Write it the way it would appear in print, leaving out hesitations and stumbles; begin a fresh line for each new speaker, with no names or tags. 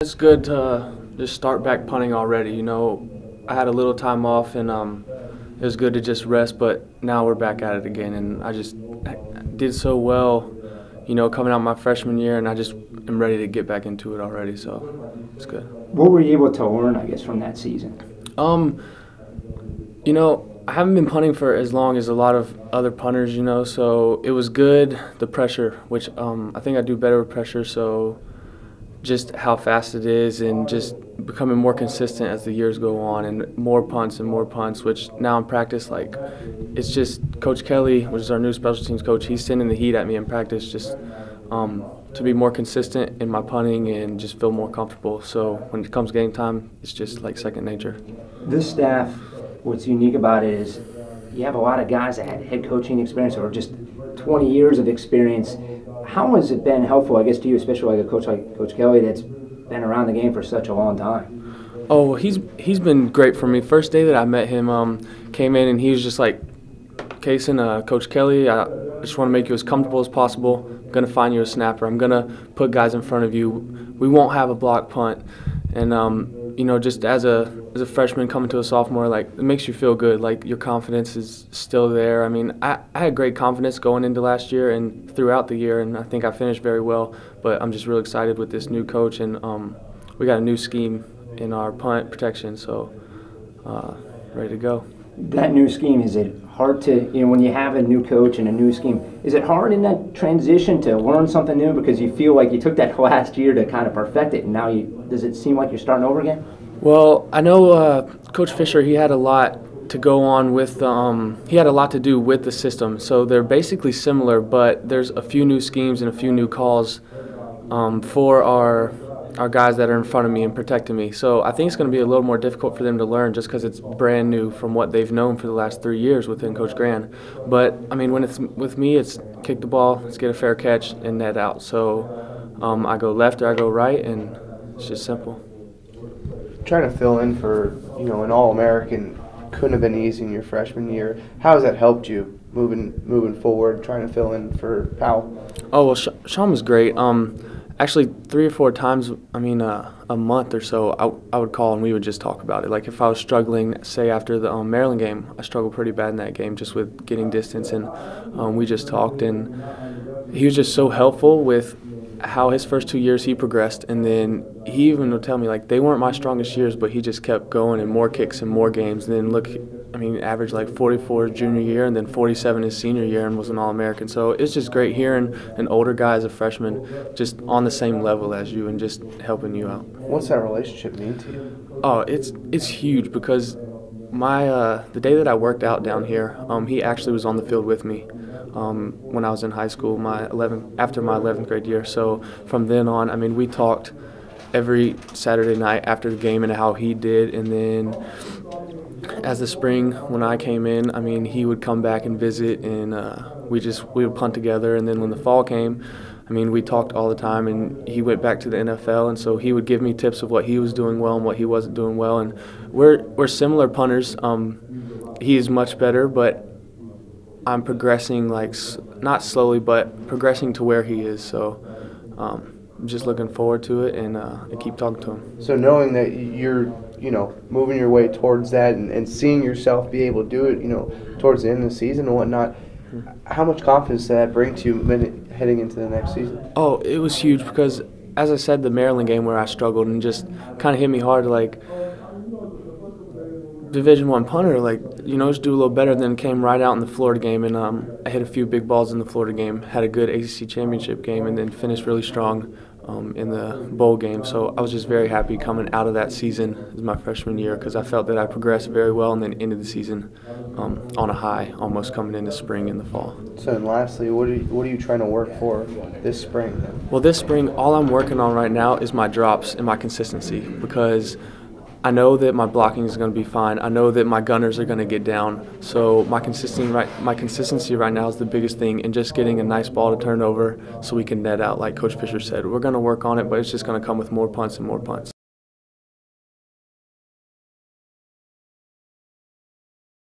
It's good to just start back punting already. I had a little time off and it was good to just rest, but now we're back at it again. And I just did so well, coming out my freshman year, and I just am ready to get back into it already, so it's good.
What were you able to learn, I guess, from that season?
I haven't been punting for as long as a lot of other punters, so it was good, the pressure, which I think I do better with pressure, so just how fast it is and just becoming more consistent as the years go on, and more punts, which now in practice, it's just Coach Kelly, which is our new special teams coach, he's sending the heat at me in practice just to be more consistent in my punting and just feel more comfortable. So when it comes game time, it's just like second nature.
This staff, what's unique about it is you have a lot of guys that had head coaching experience or just 20 years of experience. How has it been helpful, I guess, to you, especially like Coach Kelly that's been around the game for such a long time?
Oh, well, he's been great for me. First day that I met him, came in and he was just like, Cason, Coach Kelly, I just want to make you as comfortable as possible. I'm going to find you a snapper. I'm going to put guys in front of you. We won't have a block punt. And, just as a freshman coming to a sophomore, it makes you feel good. Your confidence is still there. I mean, I had great confidence going into last year and throughout the year, and I think I finished very well. But I'm just really excited with this new coach, and we got a new scheme in our punt protection, so ready to go.
That new scheme, is it hard to, when you have a new coach and a new scheme, is it hard in that transition to learn something new because you feel like you took that last year to kind of perfect it, and now does it seem like you're starting over again?
Well, I know Coach Fisher, he had a lot to go on with, he had a lot to do with the system, so they're basically similar, but there's a few new schemes and a few new calls for our guys that are in front of me and protecting me. So I think it's going to be a little more difficult for them to learn just because it's brand new from what they've known for the last 3 years within Coach Gran. But, I mean, when it's with me, it's kick the ball, let's get a fair catch, and net out. So I go left or I go right, and it's just simple.
Trying to fill in for, an All-American couldn't have been easy in your freshman year. How has that helped you moving forward, trying to fill in for Powell?
Oh, well, Sean was great. Actually, 3 or 4 times, a month or so, I would call and we would just talk about it. If I was struggling, say after the Maryland game, I struggled pretty bad in that game just with getting distance, and we just talked, and he was just so helpful with how his first 2 years he progressed, and then he even would tell me they weren't my strongest years, but he just kept going and more kicks and more games, and then averaged 44 junior year and then 47 his senior year and was an All-American. So it's just great hearing an older guy as a freshman just on the same level as you and just helping you out.
What's that relationship mean to you?
Oh, it's huge because the day that I worked out down here, he actually was on the field with me when I was in high school, after my 11th grade year. So from then on, we talked every Saturday night after the game and how he did, and then as the spring when I came in, he would come back and visit, and we would punt together, and then when the fall came, we talked all the time, and he went back to the NFL, and so he would give me tips of what he was doing well and what he wasn't doing well, and we're similar punters. He is much better, but I'm progressing, not slowly, but progressing to where he is, so I'm just looking forward to it, and I keep talking to him.
So knowing that you're, moving your way towards that and seeing yourself be able to do it, towards the end of the season and whatnot, how much confidence did that bring to you heading into the next season?
Oh, it was huge because, as I said, the Maryland game where I struggled and just kind of hit me hard, Division I punter, just do a little better. Then came right out in the Florida game, and I hit a few big balls in the Florida game, had a good ACC championship game, and then finished really strong in the bowl game. So I was just very happy coming out of that season as my freshman year because I felt that I progressed very well, and then ended the season on a high, almost coming into spring and the fall.
So and lastly, what are you trying to work for this spring then?
Well, this spring, all I'm working on right now is my drops and my consistency, because I know that my blocking is going to be fine. I know that my gunners are going to get down. So my consistency right now is the biggest thing, and just getting a nice ball to turn over so we can net out, like Coach Fisher said. We're going to work on it, but it's just going to come with more punts and more punts.